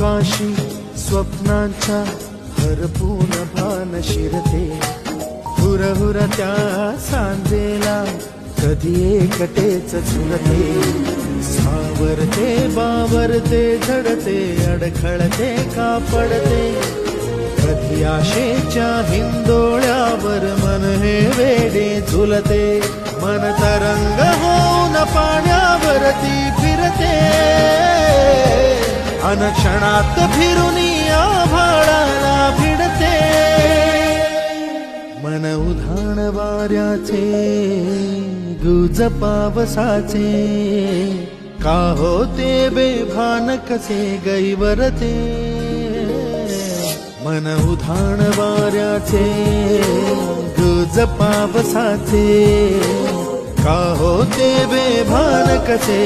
आकाशी स्वप्नांच्या हरपून भान शिरते, हुरहुर त्या सांजेला कधी एकटेच झुलते, सावरते बावरते झडते अडखळते का पडते, कधी आशेच्या हिंदोळ्यावर मन हे वेडे झुलते, मन तरंग होऊन पाण्यावरती फिरते, अनक्षणात फिरुनी आभाळाला भिडते, मन उधाण वाऱ्याचे गुज पावसाचे, का होते बेभान कसे गैवरते, मन उधाण वाऱ्याचे गुज पावसाचे, का होते बेभान कसे